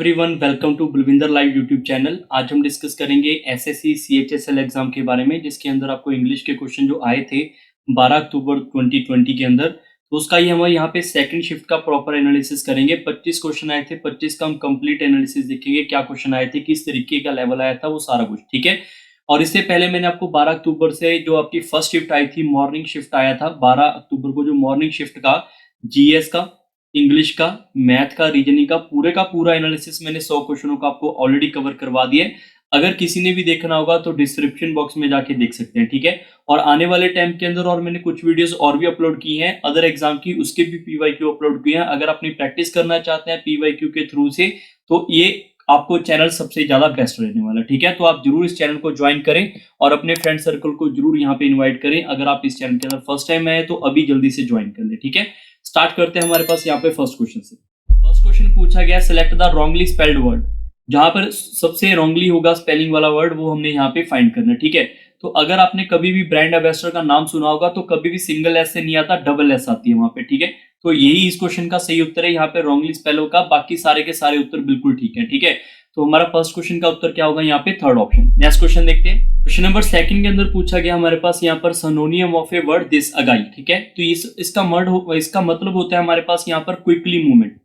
Everyone, welcome to Balwinder live YouTube channel. आज हम discuss करेंगे एसएससी सीएचएसएल एग्जाम के बारे में, जिसके अंदर आपको इंग्लिश के क्वेश्चन जो आए थे 12 अक्टूबर 2020 के अंदर, तो उसका ही हम यहाँ पे सेकंड शिफ्ट का प्रॉपर एनालिसिस करेंगे। 25 क्वेश्चन आए थे, 25 का हम कंप्लीट एनालिसिस देखेंगे, क्या क्वेश्चन आए थे, किस तरीके का लेवल आया था, वो सारा कुछ। ठीक है। और इससे पहले मैंने आपको 12 अक्टूबर से जो आपकी फर्स्ट शिफ्ट आई थी, मॉर्निंग शिफ्ट आया था 12 अक्टूबर को, जो मॉर्निंग शिफ्ट का जीएस का, इंग्लिश का, मैथ का, रीजनिंग का पूरा एनालिसिस मैंने 100 क्वेश्चनों का आपको ऑलरेडी कवर करवा दिया है। अगर किसी ने भी देखना होगा तो डिस्क्रिप्शन बॉक्स में जाके देख सकते हैं। ठीक है। और आने वाले टाइम के अंदर और मैंने कुछ वीडियोस और भी अपलोड की हैं अदर एग्जाम की, उसके भी पीवाईक्यू अपलोड किए हैं। अगर अपनी प्रैक्टिस करना चाहते हैं पीवाईक्यू के थ्रू से, तो ये आपको चैनल सबसे ज्यादा बेस्ट रहने वाला। ठीक है। तो आप जरूर इस चैनल को ज्वाइन करें और अपने फ्रेंड सर्कल को जरूर यहाँ पे इन्वाइट करें। अगर आप इस चैनल के अंदर फर्स्ट टाइम आए तो अभी जल्दी से ज्वाइन कर ले। ठीक है। स्टार्ट करते हैं हमारे पास यहाँ पे फर्स्ट क्वेश्चन से। फर्स्ट क्वेश्चन पूछा गया, select the wrongly spelled word. जहां पर सबसे रॉन्गली होगा स्पेलिंग वाला वर्ड, वो हमने यहाँ पे फाइंड करना है। ठीक है। तो अगर आपने कभी भी ब्रांड एम्बेसडर का नाम सुना होगा तो कभी भी सिंगल एस से नहीं आता, डबल एस आती है वहां पे। ठीक है। तो यही इस क्वेश्चन का सही उत्तर है, यहाँ पे रॉन्गली स्पेल होगा। बाकी सारे के सारे उत्तर बिल्कुल ठीक है। ठीक है। तो हमारा फर्स्ट क्वेश्चन का उत्तर क्या होगा यहाँ पे, थर्ड ऑप्शन। नेक्स्ट क्वेश्चन देखते हैं। क्वेश्चन नंबर सेकंड के अंदर पूछा गया हमारे पास यहाँ पर synonym of a word this अगाई। ठीक है। तो इसका मतलब होता है हमारे पास यहाँ पर क्विकली मूवमेंट।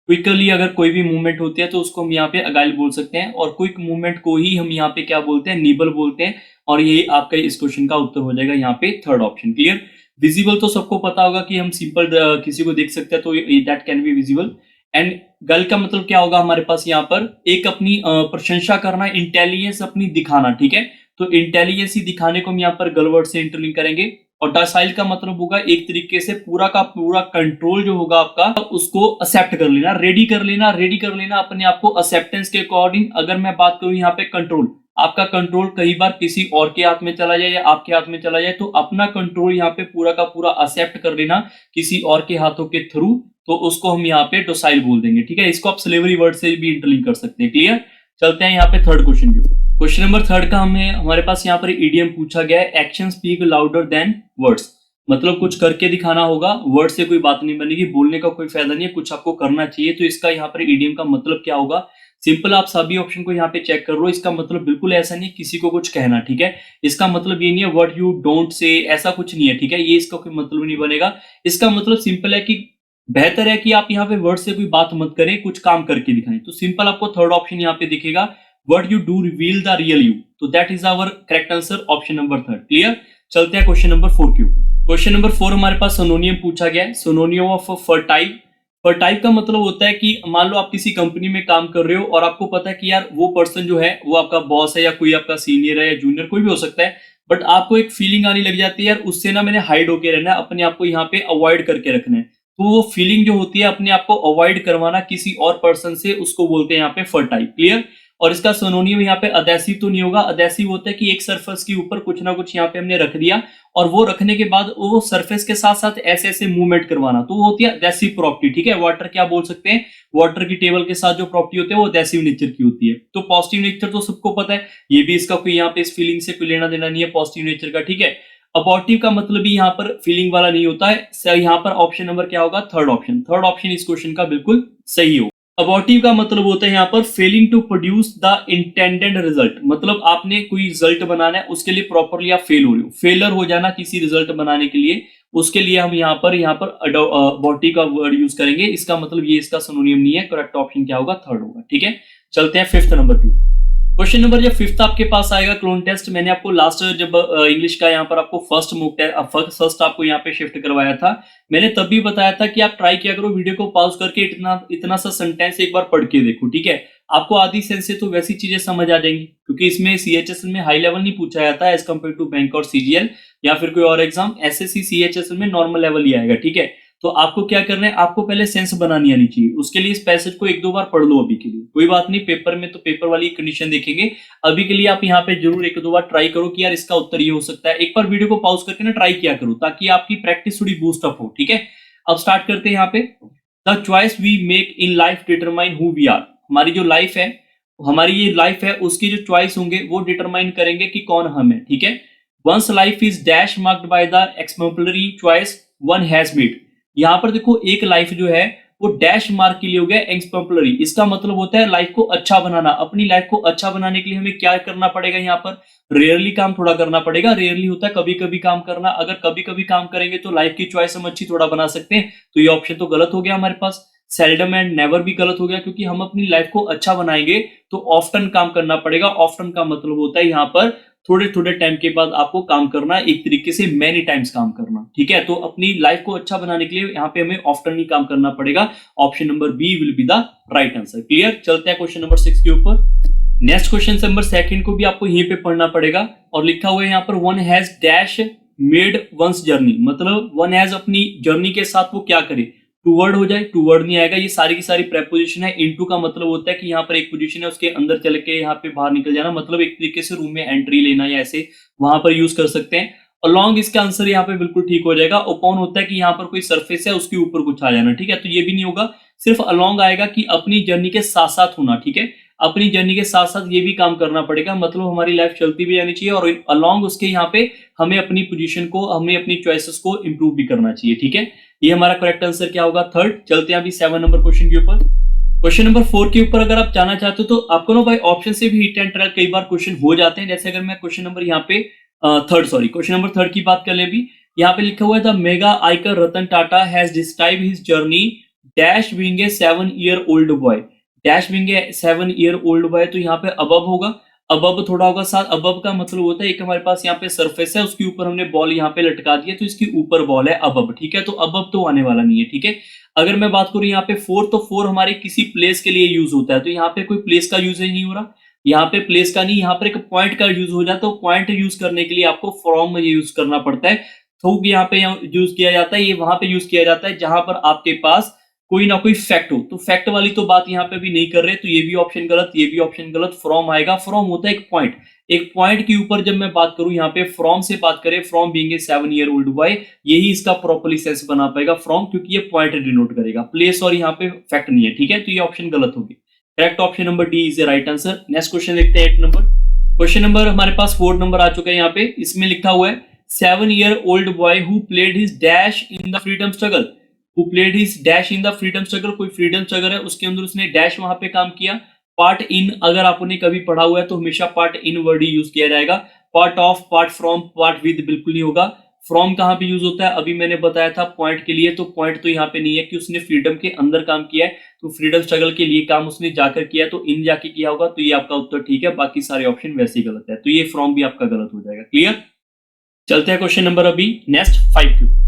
क्विकली अगर कोई भी मूवमेंट होती है तो उसको हम यहाँ पे अगाइल बोल सकते हैं, और क्विक मूवमेंट को ही हम यहाँ पे क्या बोलते हैं, नीबल बोलते हैं। और ये आपका इस क्वेश्चन का उत्तर हो जाएगा यहाँ पे थर्ड ऑप्शन। क्लियर। विजिबल तो सबको पता होगा कि हम सिंपल किसी को देख सकते हैं तो that can be visible. And गल का मतलब क्या होगा हमारे पास यहाँ पर, एक अपनी प्रशंसा करना, इंटेलिजेंस अपनी दिखाना। ठीक है। तो इंटेलिजेंस ही दिखाने को हम यहाँ पर गल वर्ड से इंटरलिंक करेंगे। और डासाइल का मतलब होगा एक तरीके से पूरा का पूरा कंट्रोल जो होगा आपका, उसको एक्सेप्ट कर लेना, रेडी कर लेना अपने आप को एक्सेप्टेंस के अकॉर्डिंग। अगर मैं बात करूं यहाँ पे कंट्रोल, आपका कंट्रोल कई बार किसी और के हाथ में चला जाए या आपके हाथ में चला जाए, तो अपना कंट्रोल यहाँ पे पूरा का पूरा एक्सेप्ट कर लेना किसी और के हाथों के थ्रू, तो उसको हम यहाँ पे डोसाइल बोल देंगे। ठीक है। इसको आप स्लेवरी वर्ड से भी इंटरलिंक कर सकते हैं। क्लियर। चलते हैं यहाँ पे थर्ड क्वेश्चन की। क्वेश्चन नंबर थर्ड का हमारे पास यहाँ पर इडियम पूछा गया है, action speak louder than words. मतलब कुछ करके दिखाना होगा, वर्ड से कोई बात नहीं बनेगी, बोलने का कोई फायदा नहीं है, कुछ आपको करना चाहिए। तो इसका यहाँ पर इडियम का मतलब क्या होगा, सिंपल आप सभी ऑप्शन को यहाँ पे चेक कर लो। इसका मतलब बिल्कुल ऐसा नहीं किसी को कुछ कहना। ठीक है। इसका मतलब ये नहीं है व्हाट यू डोंट से, ऐसा कुछ नहीं है। ठीक है। ये इसका कोई मतलब नहीं बनेगा। इसका मतलब सिंपल है कि बेहतर है कि आप यहाँ पे वर्ड से कोई बात मत करें, कुछ काम करके दिखाएं। तो सिंपल आपको थर्ड ऑप्शन यहाँ पे दिखेगा, what you do reveal the real you. तो that is our correct answer, option number third. Clear. चलते हैं क्वेश्चन नंबर 4 के ऊपर। क्वेश्चन नंबर 4 हमारे पास सिनोनियम पूछा गया है, सिनोनियम ऑफ फर्टाइल। फर्टाइल का मतलब होता है कि मान लो आप किसी कंपनी में काम कर रहे हो और आपको पता है कि यार वो पर्सन जो है वो आपका बॉस है, या कोई आपका सीनियर है या जूनियर, कोई भी हो सकता है, बट आपको एक फीलिंग आने लग जाती है यार उससे ना मैंने हाइड होके रहना है, अपने आप को यहाँ पे अवॉइड करके रखना है। तो वो फीलिंग जो होती है अपने आप को अवॉइड करवाना किसी और पर्सन से, उसको बोलते हैं यहाँ पे फर्टाइल। क्लियर। और इसका सिनोनियम यहाँ पे अडेसिव तो नहीं होगा। अडेसिव होता है कि एक सरफेस के ऊपर कुछ ना कुछ यहाँ पे हमने रख दिया, और वो रखने के बाद वो सरफेस के साथ साथ ऐसे ऐसे मूवमेंट करवाना, तो वो होती है अडेसिव प्रॉपर्टी। ठीक है। वाटर क्या बोल सकते हैं, वाटर की टेबल के साथ जो प्रॉपर्टी होती है वो अडेसिव नेचर की होती है। तो पॉजिटिव नेचर तो सबको पता है, ये भी इसका कोई यहाँ पे इस फीलिंग से कोई लेना देना नहीं है पॉजिटिव नेचर का। ठीक है। अबॉर्टिव का मतलब भी यहाँ पर फीलिंग वाला नहीं होता है। यहाँ पर ऑप्शन नंबर क्या होगा, थर्ड ऑप्शन। थर्ड ऑप्शन इस क्वेश्चन का बिल्कुल सही हो। अबॉर्टिव का मतलब होता है यहाँ पर failing to produce the intended result. मतलब आपने कोई रिजल्ट बनाना है, उसके लिए प्रॉपरली आप फेल हो रहे हो, फेलर हो जाना किसी रिजल्ट बनाने के लिए, उसके लिए हम यहाँ पर अबॉर्टिव का वर्ड यूज करेंगे। इसका मतलब ये इसका सिनोनियम नहीं है। करेक्ट ऑप्शन क्या होगा, थर्ड होगा। ठीक है। चलते हैं फिफ्थ नंबर की। क्वेश्चन नंबर जब फिफ्थ आपके पास आएगा, क्लोन टेस्ट। मैंने आपको लास्ट जब इंग्लिश का यहाँ पर आपको फर्स्ट आपको यहाँ पे शिफ्ट करवाया था, मैंने तब भी बताया था कि आप ट्राई किया करो वीडियो को पॉज करके इतना सा सेंटेंस एक बार पढ़ के देखो। ठीक है। आपको आधी सेंस से तो वैसी चीजें समझ आ जाएंगी, क्योंकि इसमें सीएचएसएल में हाई लेवल नहीं पूछा जाता है एज कम्पेयर टू बैंक और सीजीएल या फिर कोई और एग्जाम। एसएससी सीएचएसएल में नॉर्मल लेवल ही आएगा। ठीक है। तो आपको क्या करना है, आपको पहले सेंस बनानी आनी चाहिए। उसके लिए इस पैसेज को एक दो बार पढ़ लो। अभी के लिए कोई बात नहीं, पेपर में तो पेपर वाली कंडीशन देखेंगे। अभी के लिए आप यहाँ पे जरूर एक दो बार ट्राई करो कि यार इसका उत्तर ये हो सकता है। एक बार वीडियो को पॉज करके ना ट्राई किया करो, ताकि आपकी प्रैक्टिस थोड़ी बूस्ट अप हो। ठीक है। अब स्टार्ट करते हैं यहाँ पे। The choice we make in life determine who we are. हमारी जो लाइफ है, हमारी ये लाइफ है, उसकी जो चॉइस होंगे वो डिटरमाइन करेंगे कि कौन हम है। ठीक है। Once life is dash marked by the exemplary choice one has made. यहाँ पर देखो एक लाइफ जो है वो डैश मार्क के लिए हो गया एक्सम्पलरी। इसका मतलब होता है लाइफ को अच्छा बनाना। अपनी लाइफ को अच्छा बनाने के लिए हमें क्या करना पड़ेगा, यहाँ पर रेयरली काम थोड़ा करना पड़ेगा। रेयरली होता है कभी कभी काम करना। अगर कभी कभी काम करेंगे तो लाइफ की चॉइस हम अच्छी थोड़ा बना सकते हैं। तो ये ऑप्शन तो गलत हो गया हमारे पास। सेल्डम एंड नेवर भी गलत हो गया, क्योंकि हम अपनी लाइफ को अच्छा बनाएंगे तो ऑफ्टन काम करना पड़ेगा। ऑफ्टन का मतलब होता है यहाँ पर थोड़े थोड़े टाइम के बाद आपको काम करना, एक तरीके से मैनी टाइम्स काम करना, ठीक है। तो अपनी लाइफ को अच्छा बनाने के लिए यहाँ पे हमें ऑफ्टन ही काम करना पड़ेगा। Option number B will be the right answer. Clear. चलते हैं क्वेश्चन नंबर 6 के ऊपर। नेक्स्ट क्वेश्चन नंबर 2 को भी आपको यहीं पे पढ़ना पड़ेगा और लिखा हुआ है यहाँ पर one has dash made one's journey, मतलब वन हैज अपनी जर्नी के साथ वो क्या करे, टू वर्ड हो जाए, टू वर्ड नहीं आएगा। ये सारी की सारी प्रेपोजिशन है। इनटू का मतलब होता है कि यहाँ पर एक पोजीशन है उसके अंदर चल के यहाँ पे बाहर निकल जाना, मतलब एक तरीके से रूम में एंट्री लेना या ऐसे वहां पर यूज कर सकते हैं। अलोंग इसका आंसर यहाँ पे बिल्कुल ठीक हो जाएगा। ओपन होता है कि यहाँ पर कोई सरफेस है उसके ऊपर कुछ आ जाना, ठीक है। तो ये भी नहीं होगा, सिर्फ अलोंग आएगा कि अपनी जर्नी के साथ साथ होना, ठीक है। अपनी जर्नी के साथ साथ ये भी काम करना पड़ेगा, मतलब हमारी लाइफ चलती भी जानी चाहिए और अलोंग उसके यहाँ पे हमें अपनी पोजीशन को, हमें अपनी चॉइसेस को इंप्रूव भी करना चाहिए, ठीक है। ये हमारा करेक्ट आंसर क्या होगा, थर्ड। चलते हैं अभी 7 नंबर क्वेश्चन के ऊपर। क्वेश्चन नंबर 4 के ऊपर अगर आप जाना चाहते हो तो आपको ना भाई ऑप्शन से भी हिट एंड ट्रैक कई बार क्वेश्चन हो जाते हैं। जैसे अगर मैं क्वेश्चन नंबर यहाँ पे क्वेश्चन नंबर 3 की बात कर ले भी, यहाँ पे लिखा हुआ है the mega icon Ratan Tata has described his journey dash being a 7-year-old boy. Dash being a 7-year-old boy, तो यहाँ पे अबव होगा, अबब थोड़ा होगा साथ। अबब का मतलब होता है एक हमारे पास यहाँ पे सरफेस है उसके ऊपर हमने बॉल यहाँ पे लटका दिया तो इसके ऊपर बॉल है अबब, ठीक है। तो अबब तो आने वाला नहीं है, ठीक है। अगर मैं बात करूं यहाँ पे 4, तो 4 हमारे किसी प्लेस के लिए यूज होता है, तो यहाँ पे कोई प्लेस का यूज नहीं हो रहा। यहाँ पे प्लेस का नहीं, यहाँ पर एक पॉइंट का यूज हो जाता है। तो पॉइंट यूज करने के लिए आपको फ्रॉम में यूज करना पड़ता है। थूक यहाँ पे यूज किया जाता है, ये वहां पे यूज किया जाता है जहां पर आपके पास कोई ना कोई फैक्ट हो। तो फैक्ट वाली तो बात यहाँ पे भी नहीं कर रहे, तो ये भी ऑप्शन गलत, ये भी ऑप्शन गलत। फ्रॉम आएगा। फ्रॉम होता है एक पॉइंट, एक पॉइंट के ऊपर जब मैं बात करूं यहाँ पे फ्रॉम से बात करें, from being a 7-year-old boy, यही इसका प्रॉपर्ली सेंस बना पाएगा फ्रॉम, क्योंकि ये पॉइंट डिनोट करेगा, प्लेस और यहाँ पे फैक्ट नहीं है, ठीक है। तो ये ऑप्शन गलत होगी। Correct option number D is the right answer. Next question देखते हैं 8 नंबर। क्वेश्चन नंबर हमारे पास 4 नंबर आ चुका है यहाँ पे। इसमें लिखा हुआ है 7-year-old boy who played his dash in the freedom struggle, who played his dash in the freedom struggle. कोई फ्रीडम स्ट्रगल है उसके अंदर उसने डैश वहां पे काम किया। पार्ट इन, अगर आपने कभी पढ़ा हुआ है तो हमेशा part in word he use किया जाएगा। Part of, part from, part with बिल्कुल नहीं होगा। फ्रॉम कहां पे यूज होता है, अभी मैंने बताया था पॉइंट के लिए, तो पॉइंट तो यहाँ पे नहीं है कि उसने फ्रीडम के अंदर काम किया है, तो फ्रीडम स्ट्रगल के लिए काम उसने जाकर किया, तो इन जाके किया होगा। तो ये आपका उत्तर ठीक है, बाकी सारे ऑप्शन वैसे ही गलत है, तो ये फ्रॉम भी आपका गलत हो जाएगा। क्लियर। चलते हैं क्वेश्चन नंबर अभी नेक्स्ट 5 के ऊपर।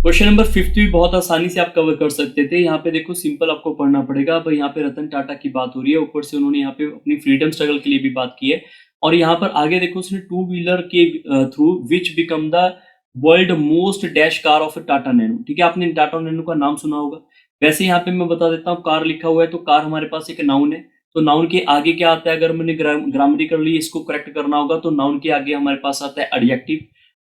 क्वेश्चन नंबर 5 भी बहुत आसानी से आप कवर कर सकते थे। यहाँ पे देखो सिंपल आपको पढ़ना पड़ेगा। अब यहाँ पे रतन टाटा की बात हो रही है, ऊपर से उन्होंने यहाँ पे अपनी फ्रीडम स्ट्रगल के लिए भी बात की है, और यहाँ पर आगे देखो उसने 2-व्हीलर के through which become the world most dash car of Tata nano, ठीक है। आपने टाटा नैनो का नाम सुना होगा। वैसे यहाँ पे मैं बता देता हूँ, कार लिखा हुआ है तो कार हमारे पास एक नाउन है, तो नाउन के आगे क्या आता है, अगर मैंने ग्रामरिकली इसको करेक्ट करना होगा तो नाउन के आगे हमारे पास आता है एडजेक्टिव।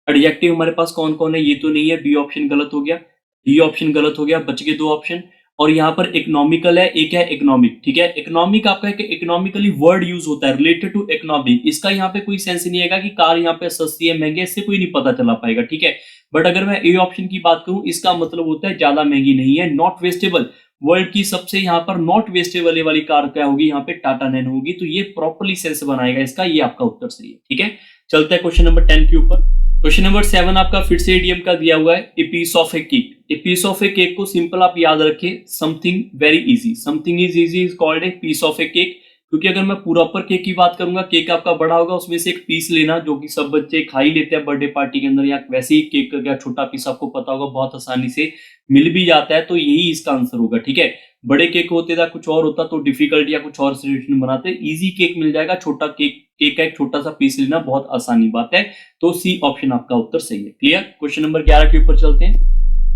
एडजेक्टिव हमारे पास कौन कौन है, ये तो नहीं है, बी ऑप्शन गलत हो गया, डी ऑप्शन गलत हो गया, बच गए 2 ऑप्शन। और यहाँ पर इकोनॉमिकल है, एक है इकोनॉमिक, ठीक है। इकोनॉमिक आपका है कि इकोनॉमिकली वर्ड यूज होता है रिलेटेड टू इकोनॉमिक। इसका यहाँ पे कोई सेंस नहीं आएगा कि कार यहाँ पे सस्ती है महंगी है, इससे कोई नहीं पता चला पाएगा, ठीक है। बट अगर मैं ए ऑप्शन की बात करूं, इसका मतलब होता है ज्यादा महंगी नहीं है, नॉट वेस्टेबल। वर्ल्ड की सबसे यहाँ पर नॉट वेस्टेबल वाली कार क्या होगी, यहाँ पे टाटा नैनो होगी, तो ये प्रॉपर्ली सेंस बनाएगा इसका, ये आपका उत्तर सही है, ठीक है। चलते हैं क्वेश्चन नंबर 10 के ऊपर। क्वेश्चन नंबर 7 आपका फिर से इडियम का दिया हुआ है, a piece of a cake. A piece of a cake को सिंपल आप याद रखें, something very easy, something is easy is called a piece of a cake. क्योंकि अगर मैं पूरा पर केक की बात करूंगा, केक आपका बड़ा होगा, उसमें से एक पीस लेना जो कि सब बच्चे खा ही लेते हैं बर्थडे पार्टी के अंदर, या वैसे ही केक का छोटा पीस आपको पता होगा बहुत आसानी से मिल भी जाता है, तो यही इसका आंसर होगा, ठीक है। बड़े केक होते था कुछ और होता तो डिफिकल्ट या कुछ और सिचुएशन बनाते, इजी केक मिल जाएगा, छोटा केक का एक छोटा सा पीस लेना बहुत आसानी बात है, तो सी ऑप्शन आपका उत्तर सही है। क्लियर। क्वेश्चन नंबर 11 के ऊपर चलते हैं।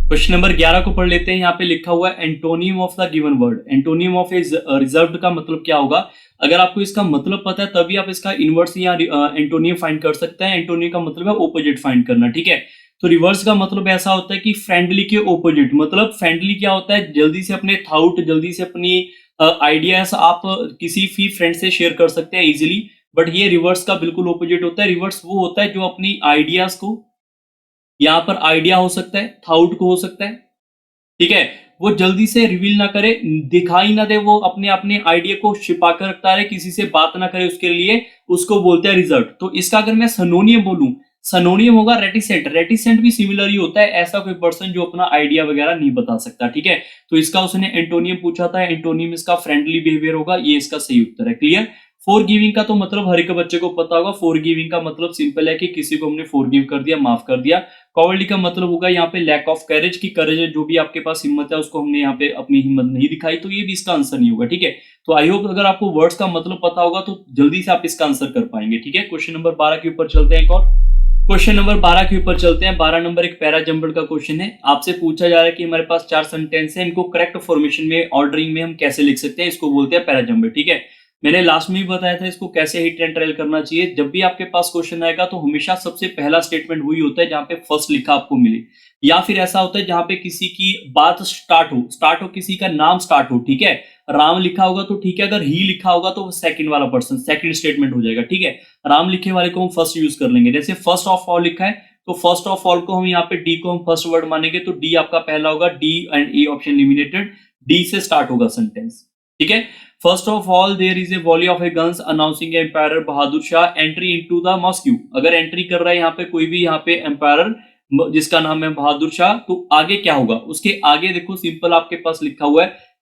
क्वेश्चन नंबर 11 को पढ़ लेते हैं। यहाँ पे लिखा हुआ है antonym of the given word. Antonym of A reserved का मतलब क्या होगा, अगर आपको इसका मतलब पता है तभी आप इसका इनवर्स या एंटोनियम फाइंड कर सकते हैं। एंटोनियम का मतलब है ओपोजिट फाइंड करना, ठीक है। तो रिवर्स का मतलब ऐसा होता है कि फ्रेंडली के ओपोजिट, मतलब फ्रेंडली क्या होता है, जल्दी से अपने थॉट, जल्दी से अपनी आइडियाज आप किसी भी फ्रेंड से शेयर कर सकते हैं इजिली, बट ये रिवर्स का बिल्कुल ओपोजिट होता है। रिवर्स वो होता है जो अपनी आइडियाज को, यहाँ पर आइडिया हो सकता है, थॉट को हो सकता है, ठीक है, वो जल्दी से रिवील ना करे, दिखाई ना दे, वो अपने अपने आइडिया को छिपा कर रखता रहे, किसी से बात ना करे उसके लिए, उसको बोलते हैं रिजर्व। तो इसका अगर मैं सिनोनियम बोलूं, सिनोनियम होगा रेटिसेंट। रेटिसेंट भी सिमिलर ही होता है, ऐसा कोई पर्सन जो अपना आइडिया वगैरह नहीं बता सकता, ठीक है। तो इसका उसने एंटोनियम पूछा था, एंटोनियम इसका फ्रेंडली बिहेवियर होगा, ये इसका सही उत्तर है। क्लियर। फॉरगिविंग का तो मतलब हर एक बच्चे को पता होगा। फॉरगिविंग का मतलब सिंपल है कि किसी को हमने फॉरगिव कर दिया, माफ कर दिया। कॉवर्डी का मतलब होगा यहाँ पे लैक ऑफ करेज, की करेज है, जो भी आपके पास हिम्मत है उसको हमने यहाँ पे अपनी हिम्मत नहीं दिखाई, तो ये भी इसका आंसर नहीं होगा, ठीक है। तो आई होप अगर आपको वर्ड्स का मतलब पता होगा तो जल्दी से आप इसका आंसर कर पाएंगे, ठीक है। क्वेश्चन नंबर 12 के ऊपर चलते हैं एक और। क्वेश्चन नंबर 12 के ऊपर चलते हैं। 12 नंबर एक पैरा जंबल का क्वेश्चन है। आपसे पूछा जा रहा है कि हमारे पास 4 सेंटेंस है, इनको करेक्ट फॉर्मेशन में, ऑर्डरिंग में हम कैसे लिख सकते हैं, इसको बोलते हैं पैरा जंबल, ठीक है। मैंने लास्ट में भी बताया था इसको कैसे हिट एंड ट्रायल करना चाहिए। जब भी आपके पास क्वेश्चन आएगा तो हमेशा सबसे पहला स्टेटमेंट वही होता है जहां पे फर्स्ट लिखा आपको मिले, या फिर ऐसा होता है जहां पे किसी की बात स्टार्ट हो, किसी का नाम स्टार्ट हो, ठीक है। राम लिखा होगा तो ठीक है, अगर ही लिखा होगा तो सेकंड वाला पर्सन सेकंड स्टेटमेंट हो जाएगा, ठीक है। राम लिखे वाले को हम फर्स्ट यूज कर लेंगे। जैसे फर्स्ट ऑफ ऑल लिखा है तो फर्स्ट ऑफ ऑल को हम यहाँ पे डी को हम फर्स्ट वर्ड मानेंगे, तो डी आपका पहला होगा, D and A option limited, D से स्टार्ट होगा सेंटेंस, ठीक है। First of all there is a volley of a guns announcing empire Bahadur Shah entry into the mosque. अगर एंट्री कर रहा है यहाँ पे कोई भी यहाँ पे एम्पायर जिसका नाम है बहादुर शाह, तो आगे क्या होगा, उसके आगे देखो सिंपल आपके पास लिखा हुआ है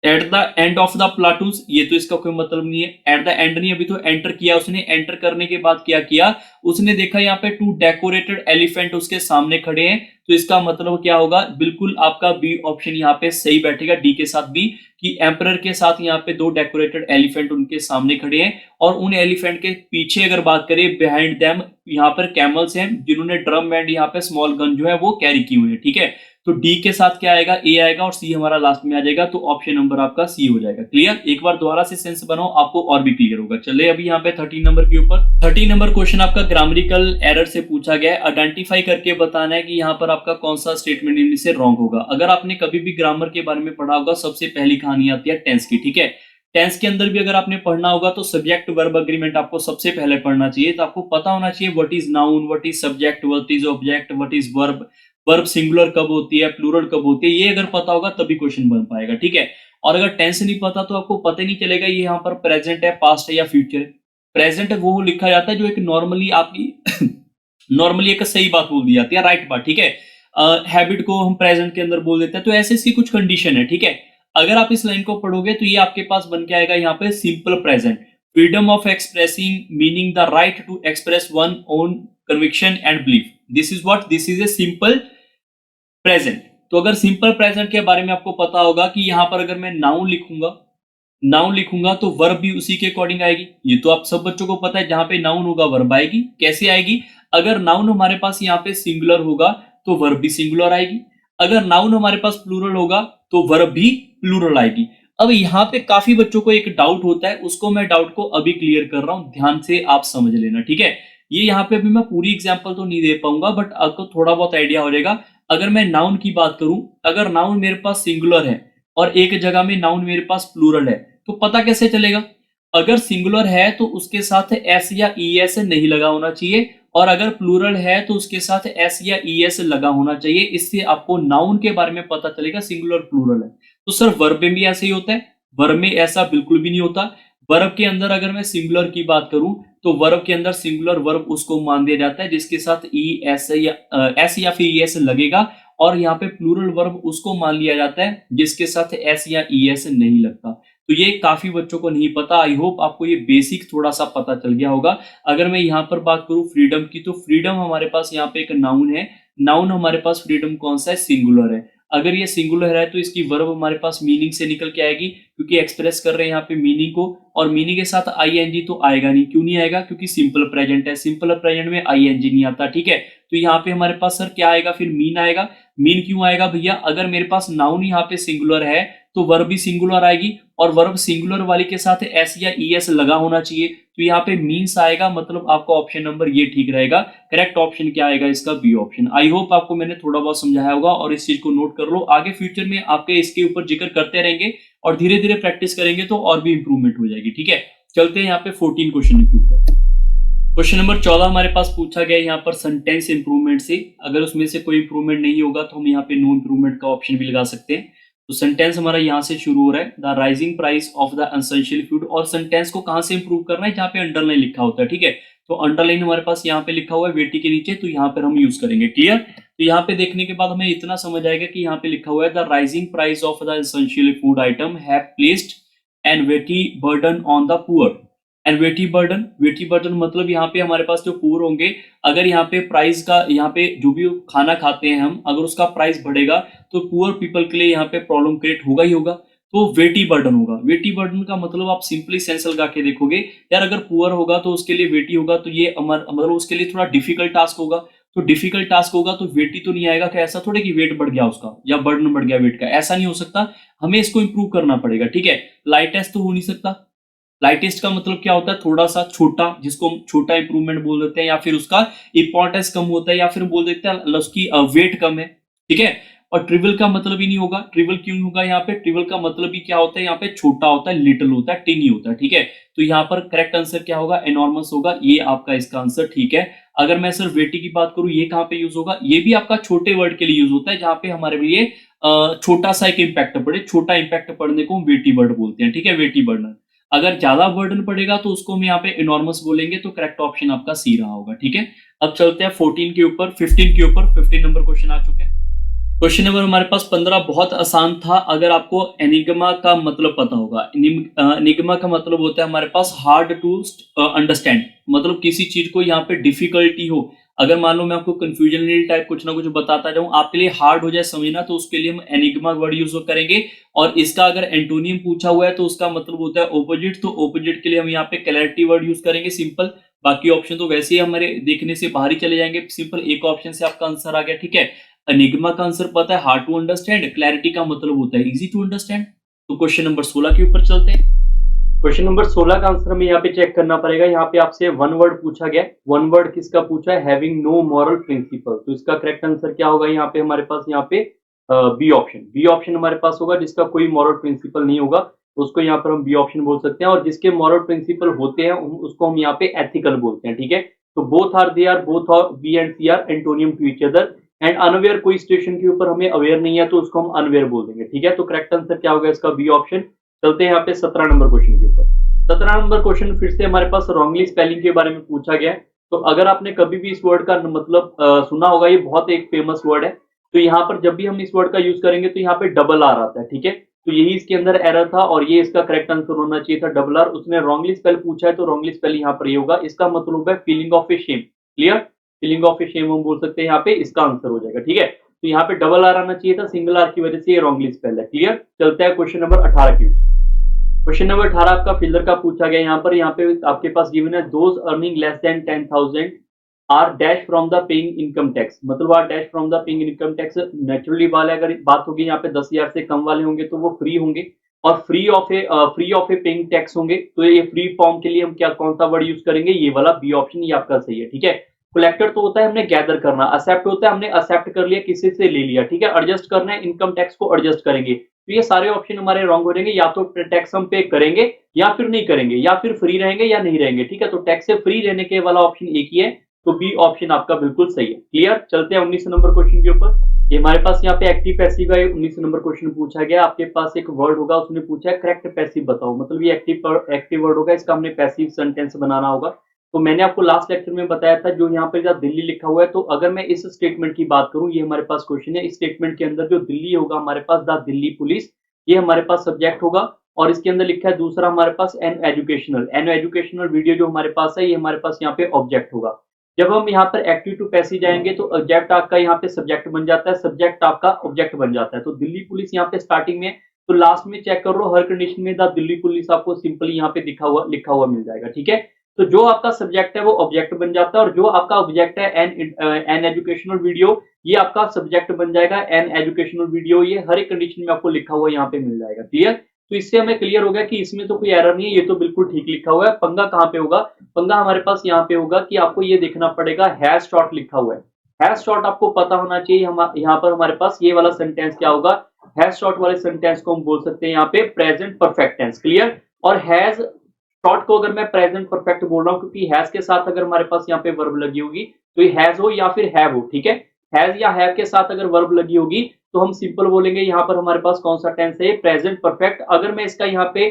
at the end of the platoons. ये तो इसका कोई मतलब नहीं है, एट द एंड नहीं, अभी तो एंटर किया उसने। एंटर करने के बाद क्या किया उसने, देखा यहाँ पे 2 डेकोरेटेड एलिफेंट उसके सामने खड़े हैं, तो इसका मतलब क्या होगा, बिल्कुल आपका बी ऑप्शन यहाँ पे सही बैठेगा, डी के साथ बी, कि एम्परर के साथ यहाँ पे 2 डेकोरेटेड एलिफेंट उनके सामने खड़े हैं, और उन एलिफेंट के पीछे अगर बात करें बिहाइंड देम यहाँ पर कैमल्स हैं जिन्होंने ड्रम एंड यहाँ पे स्मॉल गन जो है वो कैरी की हुई है, ठीक है। तो डी के साथ क्या आएगा, ए आएगा, और सी हमारा लास्ट में आ जाएगा, तो ऑप्शन नंबर आपका सी हो जाएगा। क्लियर। एक बार दोबारा से सेंस बनाओ, आपको और भी क्लियर होगा। चले अभी यहाँ पे 13 नंबर के ऊपर। 13 नंबर क्वेश्चन आपका ग्रामरिकल एरर से पूछा गया है। आइडेंटिफाई करके बताना है कि यहाँ पर आपका कौन सा स्टेटमेंट इनमें से रॉन्ग होगा। अगर आपने कभी भी ग्रामर के बारे में पढ़ा होगा, सबसे पहली कहानी आती है टेंस की, ठीक है। टेंस के अंदर भी अगर आपने पढ़ना होगा तो सब्जेक्ट वर्ब अग्रीमेंट आपको सबसे पहले पढ़ना चाहिए। तो आपको पता होना चाहिए what is noun, what is subject, what is object, what is verb, verb singular कब होती है, प्लूरल कब होती है, ये अगर पता होगा तभी क्वेश्चन बन पाएगा, ठीक है। और अगर टेंस नहीं पता तो आपको पता नहीं चलेगा ये यहाँ पर प्रेजेंट है, पास्ट है या फ्यूचर है। प्रेजेंट वो लिखा जाता है जो एक नॉर्मली आपकी नॉर्मली एक सही बात बोल दी जाती है, राइट बात, ठीक है। हैबिट को हम प्रेजेंट के अंदर बोल देते हैं, तो ऐसे इसकी कुछ कंडीशन है, ठीक है। अगर आप इस लाइन को पढ़ोगे तो ये आपके पास बन के आएगा यहाँ पे simple present, freedom of expressing meaning the right to express one own conviction and belief, this is what, this is a simple present. तो अगर सिंपल प्रेजेंट के बारे में आपको पता होगा कि यहां पर अगर मैं नाउन लिखूंगा तो वर्ब भी उसी के अकॉर्डिंग आएगी। ये तो आप सब बच्चों को पता है, जहां पे नाउन होगा वर्ब आएगी। कैसे आएगी, अगर नाउन हमारे पास यहाँ पे सिंगुलर होगा तो वर्ब भी सिंगुलर आएगी, अगर नाउन हमारे पास प्लूरल होगा तो वर्ब भी प्लूरल आएगी। अब यहाँ पे काफी बच्चों को एक डाउट होता है, उसको मैं डाउट को अभी क्लियर कर रहा हूं, ध्यान से आप समझ लेना, ठीक है। ये यहाँ पे अभी मैं पूरी एग्जांपल तो नहीं दे पाऊंगा, बट आपको थोड़ा बहुत आइडिया हो जाएगा। अगर मैं नाउन की बात करूं, अगर नाउन मेरे पास सिंगुलर है और एक जगह में नाउन मेरे पास प्लूरल है, तो पता कैसे चलेगा। अगर सिंगुलर है तो उसके साथ एस या ई एस नहीं लगा होना चाहिए, और अगर प्लूरल है तो उसके साथ एस या ई एस लगा होना चाहिए। इससे आपको नाउन के बारे में पता चलेगा सिंगुलर प्लूरल है। तो सर वर्ब में भी ऐसे ही होता है, वर्ब में ऐसा बिल्कुल भी नहीं होता। वर्ब के अंदर अगर मैं सिंगुलर की बात करूं तो वर्ब के अंदर सिंगुलर वर्ब उसको मान दिया जाता है जिसके साथ ई एस या फिर ई एस लगेगा, और यहाँ पे प्लूरल वर्ब उसको मान लिया जाता है जिसके साथ एस या ई एस नहीं लगता। तो ये काफी बच्चों को नहीं पता। आई होप आपको ये बेसिक थोड़ा सा पता चल गया होगा। अगर मैं यहाँ पर बात करूं फ्रीडम की, तो फ्रीडम हमारे पास यहाँ पे एक नाउन है, नाउन हमारे पास फ्रीडम कौन सा है, सिंगुलर है। अगर ये सिंगुलर है तो इसकी वर्ब हमारे पास मीनिंग से निकल के आएगी, क्योंकि एक्सप्रेस कर रहे हैं यहाँ पे मीनिंग को, और मीनिंग के साथ आईएनजी तो आएगा नहीं। क्यों नहीं आएगा, क्योंकि सिंपल प्रेजेंट है, सिंपल प्रेजेंट में आईएनजी नहीं आता, ठीक है। तो यहाँ पे हमारे पास सर क्या आएगा, फिर मीन आएगा। मीन क्यों आएगा भैया, अगर मेरे पास नाउन यहाँ पे सिंगुलर है तो वर्ब भी सिंगुलर आएगी, और वर्ब सिंगुलर वाली के साथ एस या ई एस लगा होना चाहिए, तो यहाँ पे मीन्स आएगा। मतलब आपका ऑप्शन नंबर ये ठीक रहेगा। करेक्ट ऑप्शन क्या आएगा इसका, बी ऑप्शन। आई होप आपको मैंने थोड़ा बहुत समझाया होगा, और इस चीज को नोट कर लो। आगे फ्यूचर में आपके इसके ऊपर जिक्र करते रहेंगे और धीरे धीरे प्रैक्टिस करेंगे तो और भी इंप्रूवमेंट हो जाएगी, ठीक है। चलते हैं यहाँ पे 14 क्वेश्चन के ऊपर। क्वेश्चन नंबर 14 हमारे पास पूछा गया यहाँ पर सेंटेंस इंप्रूवमेंट से। अगर उसमें से कोई इंप्रूवमेंट नहीं होगा तो हम यहाँ पे नो इंप्रूवमेंट का ऑप्शन भी लगा सकते हैं। तो सेंटेंस हमारा यहाँ से शुरू हो रहा है, the rising price of the essential food. और सेंटेंस को कहाँ से इंप्रूव करना है, जहाँ पे अंडरलाइन लिखा होता है, ठीक है। तो अंडरलाइन हमारे पास यहाँ पे लिखा हुआ है वेटी के नीचे, तो यहाँ पर हम यूज करेंगे। क्लियर। तो यहाँ पे देखने के बाद हमें इतना समझ आएगा कि यहाँ पे लिखा हुआ है the rising price of the essential food item have placed an weighty burden on the poor. And weighty burden मतलब यहाँ पे हमारे पास जो पुअर होंगे, अगर यहाँ पे प्राइस का, यहाँ पे जो भी खाना खाते हैं हम, अगर उसका प्राइस बढ़ेगा तो पुअर पीपल के लिए यहाँ पे प्रॉब्लम क्रिएट होगा ही होगा। तो वेटी बर्डन होगा। वेटी बर्डन का मतलब आप सिंपली सेंस लगा के देखोगे यार, अगर पुअर होगा तो उसके लिए वेटी होगा, तो ये मतलब उसके लिए थोड़ा डिफिकल्ट टास्क होगा। तो डिफिकल्ट टास्क होगा तो वेटी तो नहीं आएगा। क्या ऐसा थोड़े कि वेट बढ़ गया उसका या बर्डन बढ़ गया वेट का, ऐसा नहीं हो सकता। हमें इसको इंप्रूव करना पड़ेगा, ठीक है। लाइटेस्ट तो हो नहीं सकता। लाइटेस्ट का मतलब क्या होता है, थोड़ा सा छोटा, जिसको हम छोटा इंप्रूवमेंट बोल देते हैं, या फिर उसका इंपॉर्टेंस कम होता है, या फिर बोल देते हैं उसकी वेट कम है, ठीक है। और ट्रिविल का मतलब ही नहीं होगा। ट्रिविल क्यों होगा यहाँ पे, ट्रिविल का मतलब ही क्या होता है, यहाँ पे छोटा होता है, लिटिल होता है, टिनी होता है, ठीक है। तो यहाँ पर करेक्ट आंसर क्या होगा, एनॉर्मस होगा। ये आपका इसका आंसर ठीक है। अगर मैं सिर्फ वेटी की बात करूं, ये कहाँ पे यूज होगा, ये भी आपका छोटे वर्ड के लिए यूज होता है, जहां पे हमारे लिए छोटा सा एक इंपैक्ट पड़े। छोटा इंपैक्ट पड़ने को हम वेटी वर्ड बोलते हैं, ठीक है, वेटी बर्डन। अगर ज्यादा बर्डन पड़ेगा तो उसको हम यहाँ पे इनॉर्मस बोलेंगे। तो करेक्ट ऑप्शन आपका सी रहा होगा, ठीक है। अब चलते हैं 14 के ऊपर, 15 के ऊपर। 15 नंबर क्वेश्चन आ चुके हैं। क्वेश्चन नंबर हमारे पास 15 बहुत आसान था, अगर आपको एनिग्मा का मतलब पता होगा। एनिग्मा का मतलब होता है हमारे पास हार्ड टू अंडरस्टैंड, मतलब किसी चीज को यहाँ पे डिफिकल्टी हो। अगर मान लो मैं आपको कंफ्यूजनल टाइप कुछ ना कुछ बताता जाऊं, आपके लिए हार्ड हो जाए समझना, तो उसके लिए हम एनिग्मा वर्ड यूज करेंगे। और इसका अगर एंटोनियम पूछा हुआ है तो उसका मतलब होता है ओपोजिट, तो ओपोजिट के लिए हम यहाँ पे क्लैरिटी वर्ड यूज करेंगे, सिंपल। बाकी ऑप्शन तो वैसे ही हमारे देखने से बाहर ही चले जाएंगे, सिंपल एक ऑप्शन से आपका आंसर आ गया, ठीक है। एनिग्मा का आंसर पता है, हार्ड टू अंडरस्टैंड। क्लैरिटी का मतलब होता है इजी टू अंडरस्टैंड। तो क्वेश्चन नंबर 16 के ऊपर चलते हैं। क्वेश्चन नंबर 16 का आंसर हमें यहाँ पे चेक करना पड़ेगा। यहाँ पे आपसे वन वर्ड पूछा गया। वन वर्ड किसका पूछा है, हैविंग नो मॉरल प्रिंसिपल। तो इसका करेक्ट आंसर क्या होगा, यहाँ पे हमारे पास यहाँ पे बी ऑप्शन। बी ऑप्शन हमारे पास होगा, जिसका कोई मॉरल प्रिंसिपल नहीं होगा उसको यहाँ पर हम बी ऑप्शन बोल सकते हैं। और जिसके मॉरल प्रिंसिपल होते हैं उसको हम यहाँ पे एथिकल बोलते हैं, ठीक है। तो both are, they are both, और B and C are antonym to each other. And unaware, कोई सिचुएशन के ऊपर हमें अवेयर नहीं है तो उसको हम अनअवेयर बोल देंगे, ठीक है। तो करेक्ट आंसर क्या होगा इसका, बी ऑप्शन। चलते हैं यहाँ पे 17 नंबर क्वेश्चन के ऊपर। 17 नंबर क्वेश्चन फिर से हमारे पास रॉन्गली स्पेलिंग के बारे में पूछा गया है। तो अगर आपने कभी भी इस वर्ड का मतलब सुना होगा, ये बहुत एक फेमस वर्ड है। तो यहाँ पर जब भी हम इस वर्ड का यूज करेंगे तो यहाँ पे डबल आर आता है, ठीक है। तो यही इसके अंदर एरर था और ये इसका करेक्ट आंसर होना चाहिए था, डबल आर। उसने रॉन्गली स्पेल पूछा है तो रॉन्गली स्पेल यहाँ पर ये होगा। इसका मतलब है feeling of a shame. Clear, feeling of a shame हम बोल सकते हैं, यहाँ पे इसका आंसर हो जाएगा, ठीक है। तो यहाँ पे डबल आर आना चाहिए था, सिंगल आर की वजह से ये रॉन्गली स्पेल है। क्लियर, चलते हैं क्वेश्चन नंबर 18 की। क्वेश्चन नंबर 18 आपका फिल्डर का पूछा गया। यहाँ पे आपके पास गिवन है, those earning less than 10,000 are dash from the paying income tax. मतलब are dash from the paying income tax, naturally वाले अगर बात होगी यहाँ पे 10,000 से कम वाले होंगे तो वो फ्री होंगे, और free of A paying tax होंगे। तो ये फ्री फॉर्म के लिए हम क्या, कौन सा वर्ड यूज करेंगे, ये वाला बी ऑप्शन, ये आपका सही है, ठीक है। कलेक्टर तो होता है हमने गैदर करना, एक्सेप्ट होता है हमने एक्सेप्ट कर लिया, किसी से ले लिया, ठीक है। एडजस्ट करना है, इनकम टैक्स को एडजस्ट करेंगे। तो ये सारे ऑप्शन हमारे रॉन्ग हो जाएंगे, या तो टैक्स हम पे करेंगे या फिर नहीं करेंगे, या फिर फ्री रहेंगे या नहीं रहेंगे, ठीक है। तो टैक्स से फ्री रहने के वाला ऑप्शन एक ही है, तो बी ऑप्शन आपका बिल्कुल सही है। क्लियर, चलते हैं 19 नंबर क्वेश्चन के ऊपर। ये हमारे पास यहाँ पे एक्टिव पैसिव का 19 नंबर क्वेश्चन पूछा गया। आपके पास एक वर्ड होगा, उसने पूछा है करेक्ट पैसिव बताओ। मतलब ये एक्टिव वर्ड होगा, इसका हमने पैसिव सेंटेंस बनाना होगा। तो मैंने आपको लास्ट लेक्चर में बताया था, जो यहाँ पे दिल्ली लिखा हुआ है, तो अगर मैं इस स्टेटमेंट की बात करूं, ये हमारे पास क्वेश्चन है, इस स्टेटमेंट के अंदर जो दिल्ली होगा हमारे पास, द दिल्ली पुलिस, ये हमारे पास सब्जेक्ट होगा। और इसके अंदर लिखा है दूसरा हमारे पास एन एजुकेशनल वीडियो जो हमारे पास है, ये हमारे पास यहाँ पे ऑब्जेक्ट होगा। जब हम यहाँ पर एक्टिव टू पैसिव जाएंगे तो ऑब्जेक्ट आपका यहाँ पे सब्जेक्ट बन जाता है, सब्जेक्ट आपका ऑब्जेक्ट बन जाता है। तो दिल्ली पुलिस यहाँ पे स्टार्टिंग में, तो लास्ट में चेक कर लो, हर कंडीशन में द दिल्ली पुलिस आपको सिंपली यहाँ पे लिखा हुआ मिल जाएगा, ठीक है। तो जो आपका सब्जेक्ट है वो ऑब्जेक्ट बन जाता है, और जो आपका ऑब्जेक्ट है एन एजुकेशनल वीडियो, ये आपका सब्जेक्ट बन जाएगा, एन एजुकेशनल वीडियो। ये हर एक कंडीशन में आपको लिखा हुआ यहाँ पे मिल जाएगा। क्लियर, तो इससे हमें क्लियर हो गया कि इसमें तो कोई एरर नहीं है, ये तो बिल्कुल ठीक लिखा हुआ है। पंगा कहाँ पे होगा, पंगा हमारे पास यहाँ पे होगा कि आपको ये देखना पड़ेगा, हैज शॉर्ट लिखा हुआ है। हैज शॉर्ट आपको पता होना चाहिए। यहाँ पर हमारे पास ये वाला सेंटेंस क्या होगा, हैज शॉर्ट वाले सेंटेंस को हम बोल सकते हैं यहाँ पे प्रेजेंट परफेक्ट टेंस। क्लियर, और हैज शॉर्ट को अगर मैं प्रेजेंट परफेक्ट बोल रहा हूँ, क्योंकि हैज के साथ अगर हमारे पास यहाँ पे वर्ब लगी होगी तो ये हैज हो या फिर हैव हो, ठीक है। हैज या हैव के साथ अगर वर्ब लगी होगी तो हम सिंपल बोलेंगे यहाँ पर हमारे पास कौन सा टेंस है, प्रेजेंट परफेक्ट। अगर मैं इसका यहाँ पे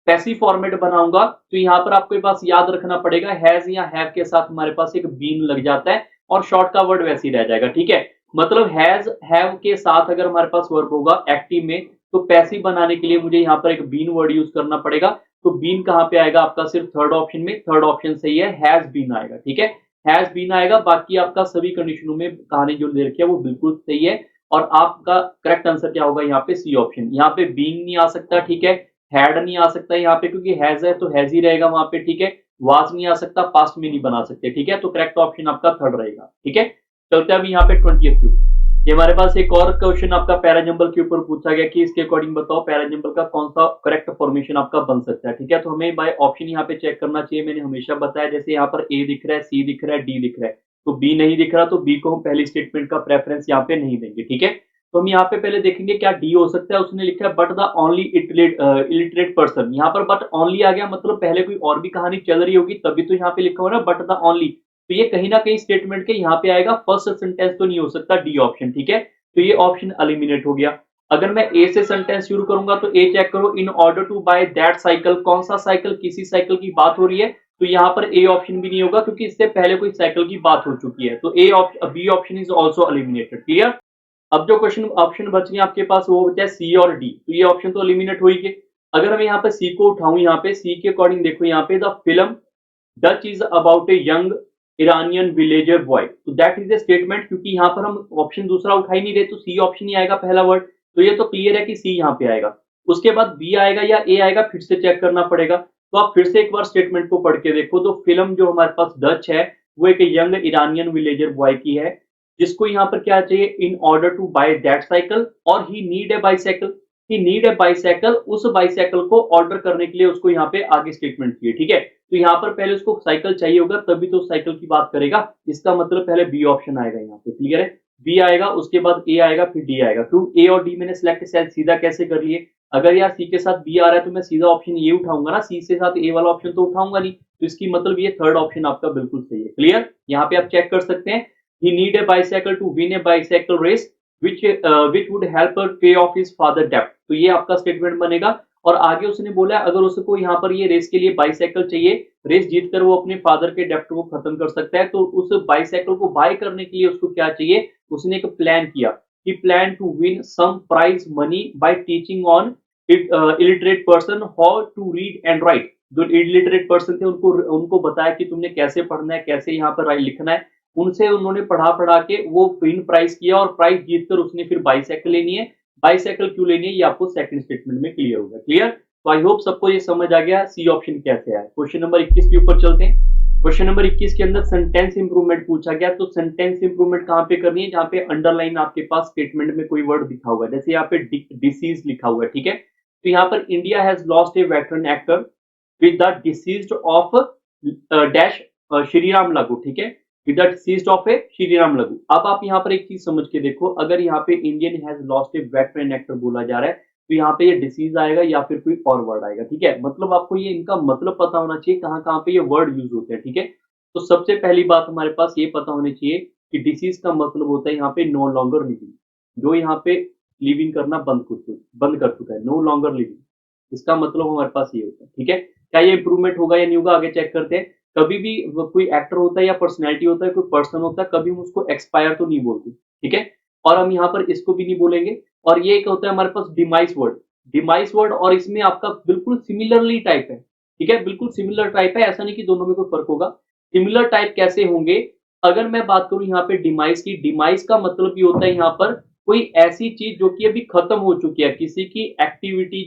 पैसिव फॉर्मेट बनाऊंगा तो यहाँ पर आपके पास याद रखना पड़ेगा हैज या हैव के साथ हमारे पास एक बीन लग जाता है और शॉर्ट का वर्ड वैसे ही रह जाएगा, ठीक है। मतलब हैज हैव के साथ अगर हमारे पास वर्ब होगा एक्टिव में तो पैसिव बनाने के लिए मुझे यहाँ पर एक बीन वर्ड यूज करना पड़ेगा। तो बीन कहाँ पे आएगा आपका, सिर्फ थर्ड ऑप्शन में, थर्ड ऑप्शन सही है, हैज बीन आएगा, ठीक है। हैज बीन आएगा, बाकी आपका सभी कंडीशनों में कहानी जो दे रखी है वो बिल्कुल सही है। और आपका करेक्ट आंसर क्या होगा यहाँ पे, सी ऑप्शन। यहाँ पे बीइंग नहीं आ सकता, ठीक है, हैड नहीं आ सकता यहाँ पे क्योंकि हैज है तो हैज ही रहेगा वहां पे, ठीक है। वाज नहीं आ सकता, पास्ट में नहीं बना सकते, ठीक है। तो करेक्ट ऑप्शन आपका थर्ड रहेगा, ठीक है। चलते हैं अभी यहाँ पे 20th के ऊपर। ये हमारे पास एक और क्वेश्चन आपका पैराजंबल के ऊपर पूछा गया कि इसके अकॉर्डिंग बताओ पैराजंबल का कौन सा करेक्ट फॉर्मेशन आपका बन सकता है, ठीक है। तो हमें बाय ऑप्शन यहाँ पे चेक करना चाहिए। मैंने हमेशा बताया जैसे यहाँ पर ए दिख रहा है, सी दिख रहा है, डी दिख रहा है, तो बी नहीं दिख रहा तो बी को हम पहली स्टेटमेंट का प्रेफरेंस यहाँ पे नहीं देंगे, ठीक है। तो हम यहाँ पे पहले देखेंगे क्या डी हो सकता है। उसने लिखा है but the only illiterate person, यहाँ पर बट ओनली आ गया, मतलब पहले कोई और भी कहानी चल रही होगी तभी तो यहाँ पे लिखा हुआ ना बट द ओनली। तो ये कहीं ना कहीं स्टेटमेंट के यहाँ पे आएगा, फर्स्ट सेंटेंस तो नहीं हो सकता, डी ऑप्शन, ठीक है। तो ये ऑप्शन एलिमिनेट हो गया। अगर मैं ए से सेंटेंस शुरू करूंगा तो ए चेक करो, in order to buy that cycle, कौन सा साइकिल, किसी साइकिल की बात हो रही है, तो यहाँ पर ए ऑप्शन भी नहीं होगा क्योंकि इससे पहले कोई साइकिल की बात हो चुकी है। तो A option, B option is also eliminated, clear. अब जो क्वेश्चन ऑप्शन बच गए आपके पास वो बचा है सी और डी, तो ये ऑप्शन तो एलिमिनेट हो ही गए। अगर मैं यहाँ पे सी को उठाऊं, यहाँ पे सी के अकॉर्डिंग देखो, यहाँ पे the film Dutch is about a young Iranian villager boy, तो दैट इज ए स्टेटमेंट, क्योंकि यहाँ पर हम ऑप्शन दूसरा उठा ही नहीं रहे तो सी ऑप्शन ही आएगा पहला वर्ड। तो ये तो क्लियर है कि सी यहाँ पे आएगा। उसके बाद बी आएगा या ए आएगा, फिर से चेक करना पड़ेगा। तो आप फिर से एक बार स्टेटमेंट को पढ़ के देखो, तो फिल्म जो हमारे पास डच है वो एक यंग ईरानियन विलेजर बॉय की है, जिसको यहाँ पर क्या चाहिए, in order to buy that cycle, और he need a bicycle, he need a bicycle, उस बाइसाइकिल को ऑर्डर करने के लिए उसको यहाँ पे आगे स्टेटमेंट चाहिए, ठीक है। तो यहाँ पर पहले उसको साइकिल चाहिए होगा तभी तो साइकिल की बात करेगा, इसका मतलब पहले बी ऑप्शन आएगा यहाँ पे, क्लियर है। बी आएगा, उसके बाद ए आएगा, फिर डी आएगा। क्यों ए और डी मैंने सिलेक्ट सीधा कैसे कर लिए, अगर यार सी के साथ बी आ रहा है तो मैं सीधा ऑप्शन ये उठाऊंगा ना, सी से साथ ए वाला ऑप्शन तो उठाऊंगा नहीं, तो इसकी मतलब ये थर्ड ऑप्शन आपका बिल्कुल सही है, क्लियर। यहाँ पे आप चेक कर सकते हैं, he need a bicycle to win a bicycle race which would help her pay off his father debt, तो ये आपका स्टेटमेंट बनेगा। और आगे उसने बोला अगर उसको यहाँ पर ये रेस के लिए बाइसाइकिल चाहिए, रेस जीतकर वो अपने फादर के डेप्ट को खत्म कर सकता है, तो उस बाइसाइकिल को बाय करने के लिए उसको क्या चाहिए, उसने एक प्लान किया कि plan to win some prize money by teaching on illiterate person how to read and write. जो इलिटरेट पर्सन थे उनको उनको बताया कि तुमने कैसे पढ़ना है, कैसे यहाँ पर लिखना है, उनसे उन्होंने पढ़ा के वो विन प्राइज किया और प्राइज जीतकर उसने फिर बाइसाइकिल लेनी है। बाइसाइकिल क्यों लेनी है ये आपको सेकंड स्टेटमेंट में क्लियर होगा, क्लियर। तो आई होप सबको ये समझ आ गया सी ऑप्शन कैसे है। क्वेश्चन नंबर 21 के ऊपर चलते हैं। क्वेश्चन नंबर 21 के अंदर सेंटेंस इंप्रूवमेंट पूछा गया, तो सेंटेंस इंप्रूवमेंट कहाँ पे करनी है, जहाँ पे अंडरलाइन आपके पास स्टेटमेंट में कोई वर्ड लिखा हुआ है, जैसे यहाँ पे डिसीज लिखा हुआ है, ठीक है। तो यहाँ पर India has lost A veteran actor with the disease of dash Shriram लागू, ठीक है, विद द डिसीज ऑफ ए श्रीराम लागू। अब आप यहाँ पर एक चीज समझ के देखो, अगर यहाँ पे Indian has lost A veteran actor बोला जा रहा है तो यहाँ पे ये डिसीज आएगा या फिर कोई और वर्ड आएगा, ठीक है। मतलब आपको ये इनका मतलब पता होना चाहिए कहाँ कहाँ पे ये वर्ड यूज होते हैं, ठीक है। तो सबसे पहली बात हमारे पास ये पता होनी चाहिए कि डिसीज का मतलब होता है यहाँ पे नो लॉन्गर लिविंग, जो यहाँ पे लिविंग करना बंद कर चुका है, नो लॉन्गर लिविंग, इसका मतलब हमारे पास ये होता है, ठीक है। क्या ये इंप्रूवमेंट होगा या नहीं होगा आगे चेक करते हैं। कभी भी कोई एक्टर होता है या पर्सनैलिटी होता है, कोई पर्सन होता है, कभी हम उसको एक्सपायर तो नहीं बोलते, ठीक है। और हम यहाँ पर इसको भी नहीं बोलेंगे। और ये एक होता है हमारे पास डिमाइस वर्ड, और इसमें आपका बिल्कुल सिमिलरली टाइप है, ठीक है, बिल्कुल सिमिलर टाइप है, ऐसा नहीं कि दोनों में कोई फर्क होगा। सिमिलर टाइप कैसे होंगे, अगर मैं बात करूं यहाँ पे डिमाइस की, डिमाइस का मतलब ये होता है यहाँ पर कोई ऐसी चीज जो कि अभी खत्म हो चुकी है, किसी की एक्टिविटी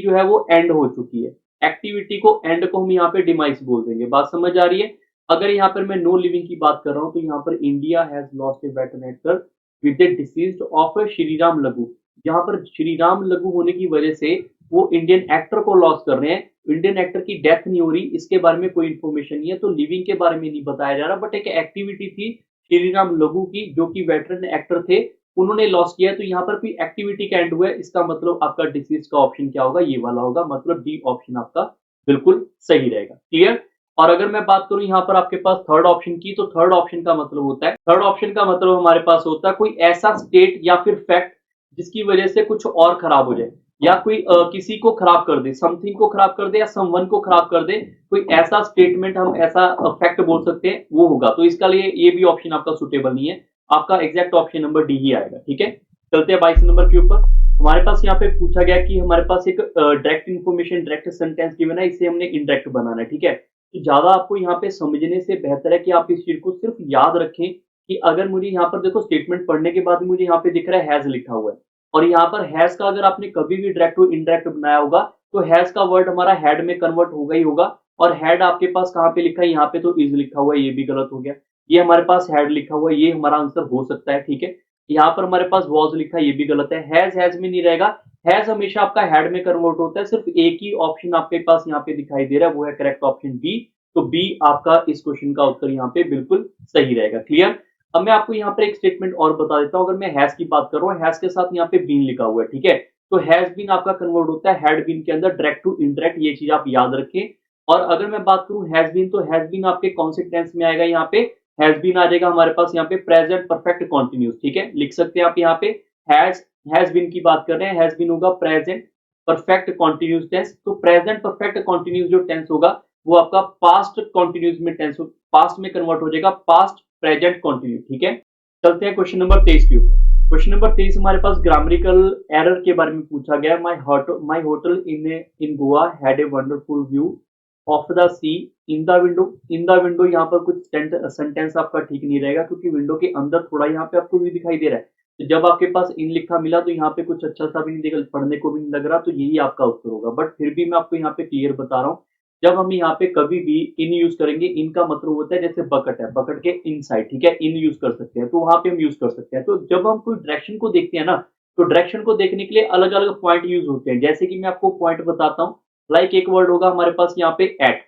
जो है वो एंड हो चुकी है, एक्टिविटी को एंड को हम यहाँ पे डिमाइस बोल देंगे। बात समझ आ रही है। अगर यहाँ पर मैं नो लिविंग की बात कर रहा हूँ तो यहाँ पर India has lost A veteran actor with the disease of Shriram लागू, यहाँ पर श्रीराम लागू होने की वजह से वो इंडियन एक्टर को लॉस कर रहे हैं, इंडियन एक्टर की डेथ नहीं हो रही, इसके बारे में कोई इन्फॉर्मेशन नहीं है, तो लिविंग के बारे में नहीं बताया जा रहा, बट एक एक्टिविटी थी श्रीराम लागू की जो कि वेटरन एक्टर थे, उन्होंने लॉस किया, तो यहाँ पर कोई एक्टिविटी का एंड हुआ है, इसका मतलब आपका डिसीज का ऑप्शन क्या होगा, ये वाला होगा, मतलब डी ऑप्शन आपका बिल्कुल सही रहेगा, क्लियर। और अगर मैं बात करूं यहाँ पर आपके पास थर्ड ऑप्शन की, तो थर्ड ऑप्शन का मतलब होता है, थर्ड ऑप्शन का मतलब हमारे पास होता है कोई ऐसा स्टेट या फिर फैक्ट जिसकी वजह से कुछ और खराब हो जाए, या कोई किसी को खराब कर दे, समथिंग को खराब कर दे या समवन को खराब कर दे, कोई ऐसा स्टेटमेंट, हम ऐसा फैक्ट बोल सकते हैं, वो होगा। तो इसका लिए ये भी ऑप्शन आपका सुटेबल नहीं है, आपका एग्जैक्ट ऑप्शन नंबर डी ही आएगा। ठीक है, चलते हैं 22 नंबर के ऊपर। हमारे पास यहाँ पे पूछा गया कि हमारे पास एक direct information, direct sentence given है, इसे हमने इनडायरेक्ट बनाना है। ठीक है, तो ज्यादा आपको यहाँ पे समझने से बेहतर है कि आप इस चीज को सिर्फ याद रखें कि अगर मुझे यहाँ पर देखो स्टेटमेंट पढ़ने के बाद मुझे यहाँ पे दिख रहा है हैज लिखा हुआ है, और यहाँ पर हैज का अगर आपने कभी भी डायरेक्ट टू इनडायरेक्ट बनाया होगा तो हैज का वर्ड हमारा हैड में कन्वर्ट होगा ही होगा, और हैड आपके पास कहाँ पे लिखा है, यहाँ पे तो इज लिखा हुआ है, ये भी गलत हो गया। ये हमारे पास हैड लिखा हुआ है, ये हमारा आंसर हो सकता है। ठीक है, यहाँ पर हमारे पास वॉज लिखा है, ये भी गलत है। हैज में नहीं रहेगा, हैज हमेशा आपका हैड में कन्वर्ट होता है। सिर्फ एक ही ऑप्शन आपके पास यहाँ पे दिखाई दे रहा है, वो है करेक्ट ऑप्शन बी। तो बी आपका इस क्वेश्चन का उत्तर यहाँ पे बिल्कुल सही रहेगा। क्लियर। अब मैं आपको यहाँ पर एक स्टेटमेंट और बता देता हूँ। अगर मैं हैज की बात कर रहा हूँ, हैज के साथ यहाँ पे बीन लिखा हुआ है, ठीक है, तो हैज बीन आपका कन्वर्ट होता है हैड बीन के अंदर, डायरेक्ट टू इनडायरेक्ट, ये चीज आप याद रखें। और अगर मैं बात करूं हैज बीन, तो हैज बीन आपके कौन से टेंस में आएगा, यहाँ पे हैज बीन आ जाएगा हमारे पास यहाँ पे प्रेजेंट परफेक्ट कॉन्टिन्यूस। ठीक है, लिख सकते हैं आप यहाँ पे हैज बीन की बात कर रहे हैं, हैज बीन होगा प्रेजेंट परफेक्ट कॉन्टिन्यूस टेंस। तो प्रेजेंट परफेक्ट कॉन्टिन्यूस जो टेंस होगा वो आपका पास्ट कॉन्टिन्यूस में टेंस, पास्ट में कन्वर्ट हो जाएगा, पास्ट प्रेजेंट कॉन्टिन्यूस। ठीक है, चलते हैं क्वेश्चन नंबर 23 के ऊपर। क्वेश्चन नंबर 23 हमारे पास ग्रामेटिकल एरर के बारे में पूछा गया। My hotel in Goa had a wonderful view of the sea in the window. In the window यहाँ पर कुछ सेंटेंस आपका ठीक नहीं रहेगा, क्योंकि विंडो के अंदर थोड़ा यहाँ पे आपको व्यू दिखाई दे रहा है। तो जब आपके पास इन लिखा मिला तो यहाँ पे कुछ अच्छा सा भी नहीं देखा, पढ़ने को भी नहीं लग रहा, तो यही आपका उत्तर होगा। बट फिर भी मैं आपको यहाँ पे क्लियर बता रहा हूँ, जब हम यहाँ पे कभी भी इन यूज करेंगे, इनका मतलब होता है जैसे बकेट है, बकेट के इन साइड, ठीक है, इन यूज कर सकते हैं, तो वहां पे हम यूज कर सकते हैं। तो जब हम कोई डायरेक्शन को देखते हैं ना, तो डायरेक्शन को देखने के लिए अलग अलग पॉइंट यूज होते हैं। जैसे कि मैं आपको पॉइंट बताता हूँ, लाइक एक वर्ड होगा हमारे पास यहाँ पे एट,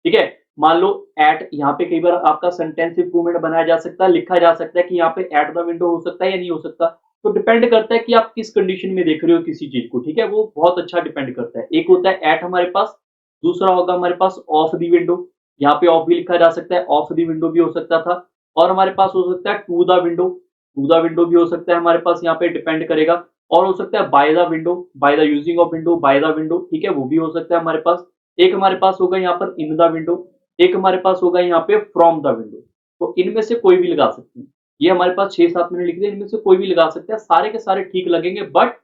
ठीक है, मान लो एट, यहाँ पे कई बार आपका सेंटेंस इंप्रूवमेंट बनाया जा सकता है, लिखा जा सकता है कि यहाँ पे एट द विंडो हो सकता है या नहीं हो सकता। तो डिपेंड करता है कि आप किस कंडीशन में देख रहे हो किसी चीज को, ठीक है, वो बहुत अच्छा डिपेंड करता है। एक होता है एट हमारे पास, दूसरा होगा हमारे पास ऑफ दी विंडो, यहाँ पे ऑफ भी लिखा जा सकता है, ऑफ दी विंडो भी हो सकता था। और हमारे पास हो सकता है to the window, to the window भी हो सकता है हमारे पास, यहाँ पे डिपेंड करेगा। और हो सकता है by the window, by the using of window, by the window, ठीक है, वो भी हो सकता है हमारे पास। एक हमारे पास होगा यहाँ पर इन द विंडो, एक हमारे पास होगा यहाँ पे फ्रॉम द विंडो। तो इनमें से कोई भी लगा सकते हैं, ये हमारे पास 6-7 मिनट लिख दिए, इनमें से कोई भी लगा सकते हैं, सारे के सारे ठीक लगेंगे। But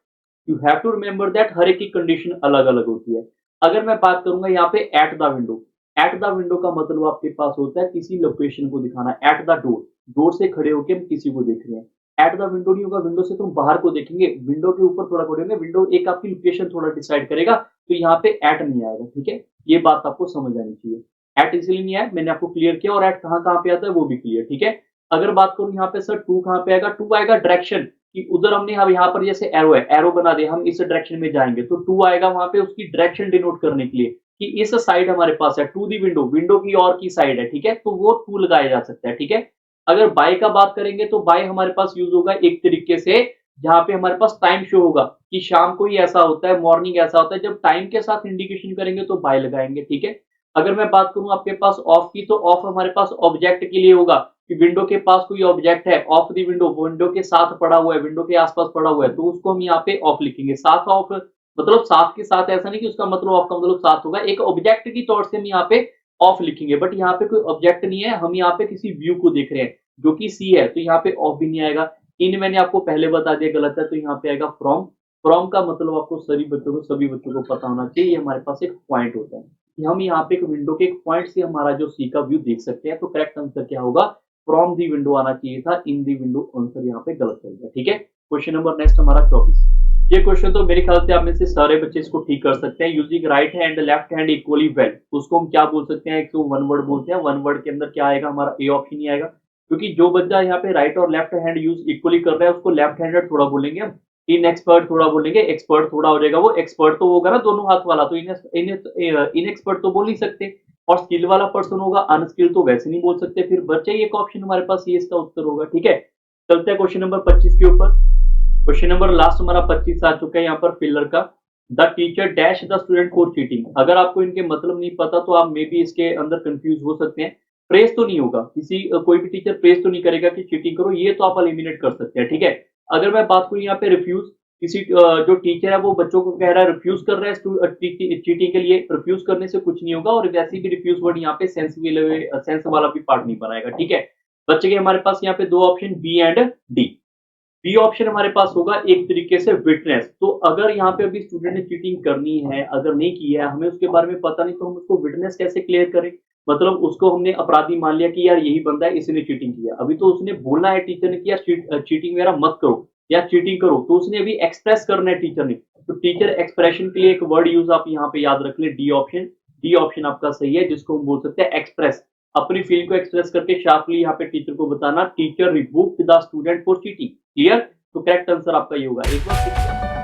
you have to remember that हर एक की कंडीशन अलग अलग होती है। अगर मैं बात करूंगा यहाँ पे at the window, at the window का मतलब आपके पास होता है किसी लोकेशन को दिखाना। एट द डोर, डोर से खड़े होकर हम किसी को देख रहे हैं। एट द विंडो नहीं होगा, विंडो से तुम बाहर को देखेंगे, विंडो के ऊपर थोड़ा खड़े होंगे, विंडो एक आपकी लोकेशन थोड़ा डिसाइड करेगा, तो यहाँ पे एट नहीं आएगा। ठीक है, ये बात आपको समझ आनी चाहिए। एट इसलिए नहीं आया, मैंने आपको क्लियर किया, और एट कहाँ कहाँ पे आता है वो भी क्लियर। ठीक है, अगर बात करूं यहाँ पे सर टू कहाँ पे आएगा, टू आएगा डायरेक्शन कि उधर हमने, हम यहाँ पर जैसे एरो है, एरो बना दिया, हम इस डायरेक्शन में जाएंगे, तो टू आएगा वहां पे उसकी डायरेक्शन डिनोट करने के लिए कि इस साइड हमारे पास है, टू दी विंडो, विंडो की और की साइड है। ठीक है, तो वो टू लगाया जा सकता है। ठीक है, अगर बाय का बात करेंगे तो बाय हमारे पास यूज होगा एक तरीके से जहां पे हमारे पास टाइम शो होगा कि शाम को ही ऐसा होता है, मॉर्निंग ऐसा होता है, जब टाइम के साथ इंडिकेशन करेंगे तो बाय लगाएंगे। ठीक है, अगर मैं बात करूं आपके पास ऑफ की, तो ऑफ हमारे पास ऑब्जेक्ट के लिए होगा कि विंडो के पास कोई ऑब्जेक्ट है, ऑफ दी विंडो, विंडो के साथ पड़ा हुआ है, विंडो के आसपास पड़ा हुआ है, तो उसको हम यहाँ पे ऑफ लिखेंगे। साथ ऑफ मतलब साथ के साथ, ऐसा नहीं कि उसका मतलब ऑफ का मतलब साथ होगा, एक ऑब्जेक्ट की तौर से हम यहाँ पे ऑफ लिखेंगे। बट यहाँ पे कोई ऑब्जेक्ट नहीं है, हम यहाँ पे किसी व्यू को देख रहे हैं जो कि सी है, तो यहाँ पे ऑफ भी नहीं आएगा। इन मैंने आपको पहले बता दिया गलत है, तो यहाँ पे आएगा फ्रॉम। फ्रॉम का मतलब आपको सभी बच्चों को पता होना चाहिए, ये हमारे पास एक पॉइंट होता है कि हम यहाँ पे एक विंडो के एक पॉइंट से हमारा जो सी का व्यू देख सकते हैं। तो करेक्ट आंसर क्या होगा, फ्रॉम दी विंडो आना चाहिए था, इन दी विंडो आंसर यहाँ पे गलत रहेगा। ठीक है, क्वेश्चन नंबर नेक्स्ट हमारा 24। ये क्वेश्चन तो मेरे ख्याल से आप में से सारे बच्चे इसको ठीक कर सकते हैं। Using right hand left hand equally well, उसको हम क्या बोल सकते हैं, एक तो वन वर्ड बोलते हैं। वन वर्ड के अंदर क्या आएगा, हमारा ए ऑप्शन ही आएगा, क्योंकि जो बच्चा यहाँ पे राइट और लेफ्ट हैंड यूज इक्वली कर रहा है उसको लेफ्ट हैंडेड थोड़ा बोलेंगे हम, इन एक्सपर्ट थोड़ा बोलेंगे, एक्सपर्ट थोड़ा हो जाएगा, वो एक्सपर्ट तो होगा ना दोनों हाथ वाला, तो इन एक्सपर्ट तो बोल नहीं सकते, और स्किल वाला पर्सन होगा, अनस्किल तो वैसे नहीं बोल सकते। फिर बच्चे एक ऑप्शन हमारे पास ये इसका उत्तर होगा। ठीक है, चलते हैं क्वेश्चन नंबर 25 के ऊपर। क्वेश्चन नंबर लास्ट हमारा 25 आ चुका है यहाँ पर फिलर का। The teacher dash the student for cheating. अगर आपको इनके मतलब नहीं पता तो आप मे बी इसके अंदर कंफ्यूज हो सकते हैं। प्रेस तो नहीं होगा, कोई भी टीचर प्रेस तो नहीं करेगा कि चीटिंग करो, ये तो आप एलिमिनेट कर सकते हैं, ठीक है। अगर मैं बात करूं यहाँ पे रिफ्यूज, जो टीचर है वो बच्चों को कह रहा है, रिफ्यूज कर रहा है चीटिंग के लिए, रिफ्यूज करने से कुछ नहीं होगा, और वैसे भी रिफ्यूज वर्ड यहाँ पे सेंस वाला भी पार्ट नहीं बनाएगा, ठीक है। बच्चे के हमारे पास यहाँ पे दो option B and D. B option हमारे पास होगा एक तरीके से विटनेस। तो अगर यहाँ पे अभी स्टूडेंट ने चीटिंग करनी है, अगर नहीं की है, हमें उसके बारे में पता नहीं, तो हम उसको विटनेस कैसे क्लियर करें? मतलब उसको हमने अपराधी मान लिया कि यार यही बंदा है, इसने चीटिंग किया। अभी तो उसने बोलना है टीचर ने कि यार चीटिंग वगैरह मत करो या चीटिंग करो, तो उसने अभी एक्सप्रेस करना है टीचर ने। तो टीचर एक्सप्रेशन के लिए एक वर्ड यूज आप यहाँ पे याद रख लें, डी ऑप्शन। डी ऑप्शन आपका सही है, जिसको हम बोल सकते हैं एक्सप्रेस। अपनी फीलिंग को एक्सप्रेस करके शार्पली यहाँ पे टीचर को बताना, teacher rebuked the student for cheating. Clear? तो करेक्ट आंसर आपका ये होगा। एक बार